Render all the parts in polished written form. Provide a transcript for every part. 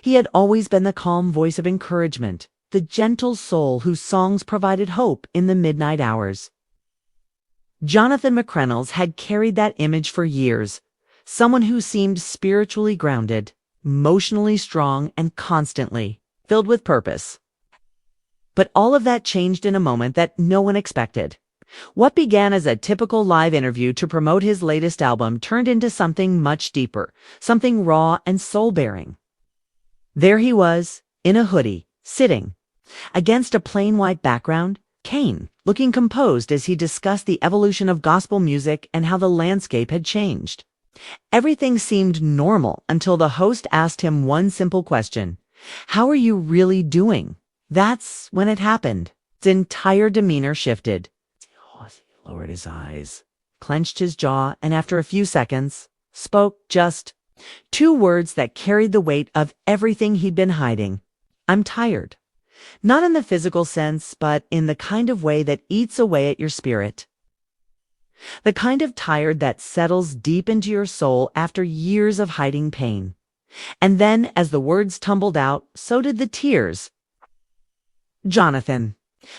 He had always been the calm voice of encouragement, the gentle soul whose songs provided hope in the midnight hours. Jonathan McReynolds had carried that image for years, someone who seemed spiritually grounded, emotionally strong, and constantly filled with purpose. But all of that changed in a moment that no one expected. What began as a typical live interview to promote his latest album turned into something much deeper, something raw and soul-bearing. There he was, in a hoodie, sitting against a plain white background, Kane, looking composed as he discussed the evolution of gospel music and how the landscape had changed. Everything seemed normal until the host asked him one simple question: "How are you really doing?" That's when it happened. His entire demeanor shifted. He lowered his eyes, clenched his jaw, and after a few seconds, spoke just two words that carried the weight of everything he'd been hiding. "I'm tired." Not in the physical sense, but in the kind of way that eats away at your spirit. The kind of tired that settles deep into your soul after years of hiding pain. And then, as the words tumbled out, so did the tears. Jonathan,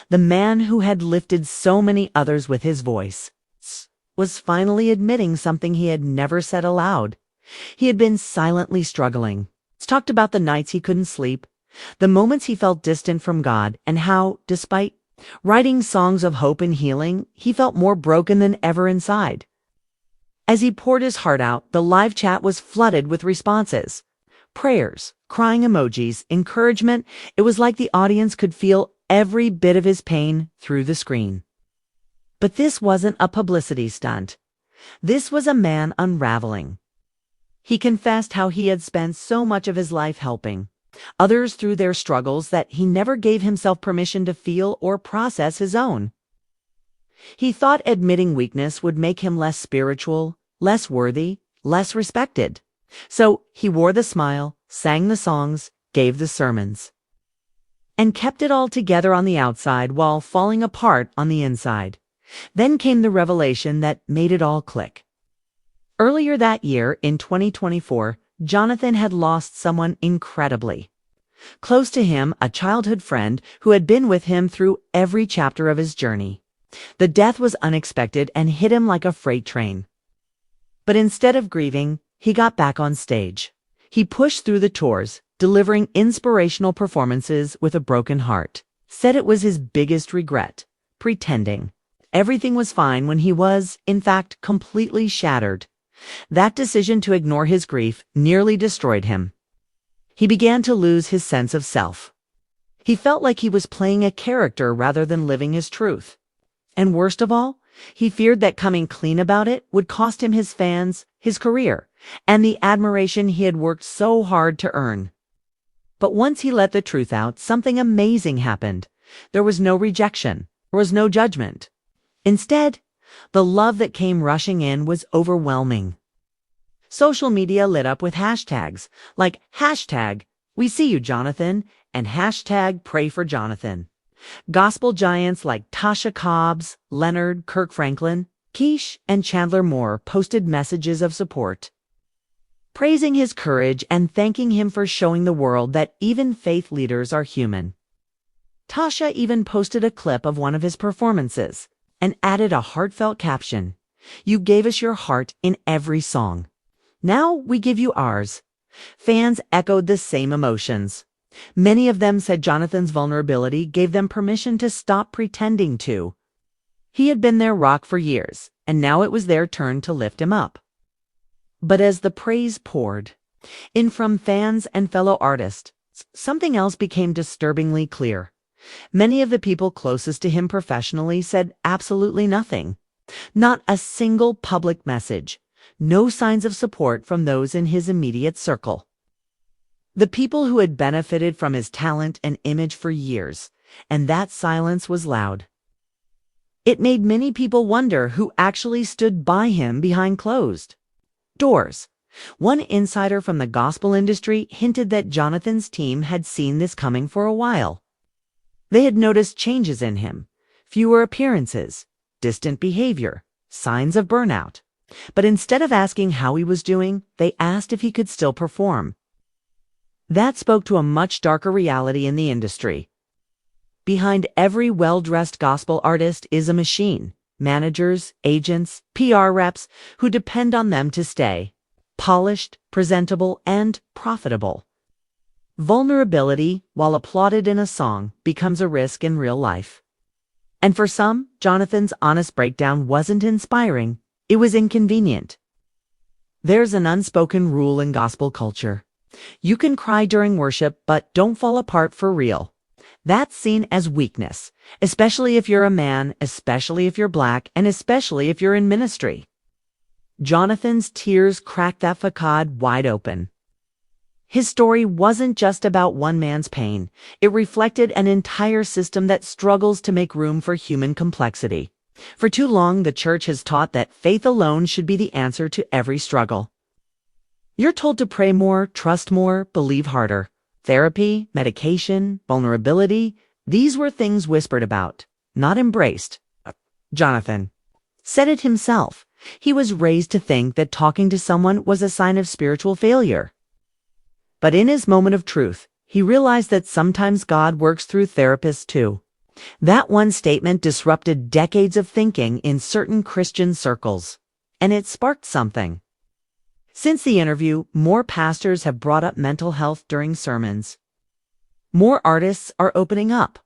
the man who had lifted so many others with his voice, was finally admitting something he had never said aloud. He had been silently struggling. He talked about the nights he couldn't sleep, the moments he felt distant from God, and how, despite writing songs of hope and healing, he felt more broken than ever inside. As he poured his heart out, the live chat was flooded with responses. Prayers, crying emojis, encouragement. It was like the audience could feel every bit of his pain through the screen. But this wasn't a publicity stunt. This was a man unraveling. He confessed how he had spent so much of his life helping others through their struggles that he never gave himself permission to feel or process his own. He thought admitting weakness would make him less spiritual, less worthy, less respected. So he wore the smile, sang the songs, gave the sermons, and kept it all together on the outside while falling apart on the inside. Then came the revelation that made it all click. Earlier that year, in 2024, Jonathan had lost someone incredibly close to him, a childhood friend who had been with him through every chapter of his journey. The death was unexpected and hit him like a freight train. But instead of grieving, he got back on stage. He pushed through the tours, delivering inspirational performances with a broken heart. Said it was his biggest regret, pretending everything was fine when he was, in fact, completely shattered. That decision to ignore his grief nearly destroyed him. He began to lose his sense of self. He felt like he was playing a character rather than living his truth. And worst of all, he feared that coming clean about it would cost him his fans, his career, and the admiration he had worked so hard to earn. But once he let the truth out, something amazing happened. There was no rejection. There was no judgment. Instead, the love that came rushing in was overwhelming. Social media lit up with hashtags like #We see you, Jonathan, and #Pray for Jonathan. Gospel giants like Tasha Cobbs, Leonard, Kirk Franklin, Keish, and Chandler Moore posted messages of support, praising his courage and thanking him for showing the world that even faith leaders are human. Tasha even posted a clip of one of his performances and added a heartfelt caption: "You gave us your heart in every song. Now we give you ours." Fans echoed the same emotions. Many of them said Jonathan's vulnerability gave them permission to stop pretending to. He had been their rock for years, and now it was their turn to lift him up. But as the praise poured in from fans and fellow artists, something else became disturbingly clear. Many of the people closest to him professionally said absolutely nothing. Not a single public message. No signs of support from those in his immediate circle. The people who had benefited from his talent and image for years, and that silence was loud. It made many people wonder who actually stood by him behind closed doors. One insider from the gospel industry hinted that Jonathan's team had seen this coming for a while. They had noticed changes in him, fewer appearances, distant behavior, signs of burnout. But instead of asking how he was doing, they asked if he could still perform. That spoke to a much darker reality in the industry. Behind every well-dressed gospel artist is a machine, managers, agents, PR reps who depend on them to stay polished, presentable, and profitable. Vulnerability, while applauded in a song, becomes a risk in real life. And for some, Jonathan's honest breakdown wasn't inspiring, it was inconvenient. There's an unspoken rule in gospel culture. You can cry during worship, but don't fall apart for real. That's seen as weakness, especially if you're a man, especially if you're Black, and especially if you're in ministry. Jonathan's tears cracked that facade wide open. His story wasn't just about one man's pain. It reflected an entire system that struggles to make room for human complexity. For too long, the church has taught that faith alone should be the answer to every struggle. You're told to pray more, trust more, believe harder. Therapy, medication, vulnerability, these were things whispered about, not embraced. Jonathan said it himself. He was raised to think that talking to someone was a sign of spiritual failure. But in his moment of truth, he realized that sometimes God works through therapists too. That one statement disrupted decades of thinking in certain Christian circles, and it sparked something. Since the interview, more pastors have brought up mental health during sermons. More artists are opening up.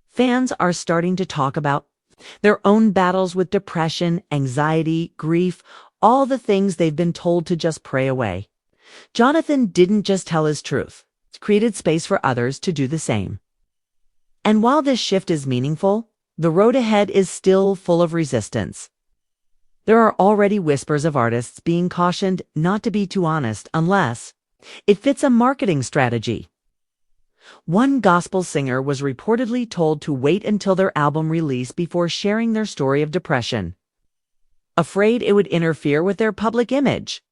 Fans are starting to talk about their own battles with depression, anxiety, grief, all the things they've been told to just pray away. Jonathan didn't just tell his truth, he created space for others to do the same. And while this shift is meaningful, the road ahead is still full of resistance. There are already whispers of artists being cautioned not to be too honest unless it fits a marketing strategy. One gospel singer was reportedly told to wait until their album release before sharing their story of depression, afraid it would interfere with their public image.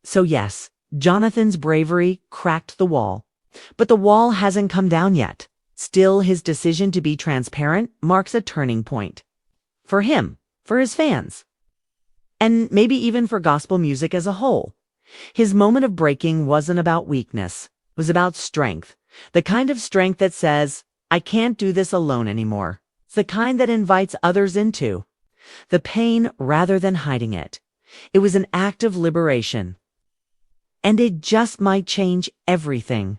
So yes, Jonathan's bravery cracked the wall, but the wall hasn't come down yet. Still, his decision to be transparent marks a turning point. For him, for his fans, and maybe even for gospel music as a whole. His moment of breaking wasn't about weakness, it was about strength. The kind of strength that says, I can't do this alone anymore. It's the kind that invites others into the pain rather than hiding it. It was an act of liberation. And it just might change everything.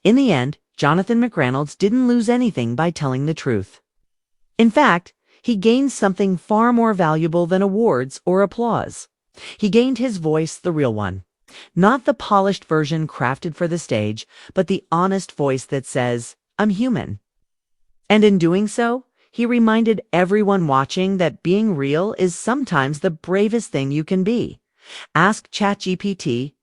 In the end, Jonathan McReynolds didn't lose anything by telling the truth. In fact, he gained something far more valuable than awards or applause. He gained his voice, the real one. Not the polished version crafted for the stage, but the honest voice that says, I'm human. And in doing so, he reminded everyone watching that being real is sometimes the bravest thing you can be. Ask ChatGPT.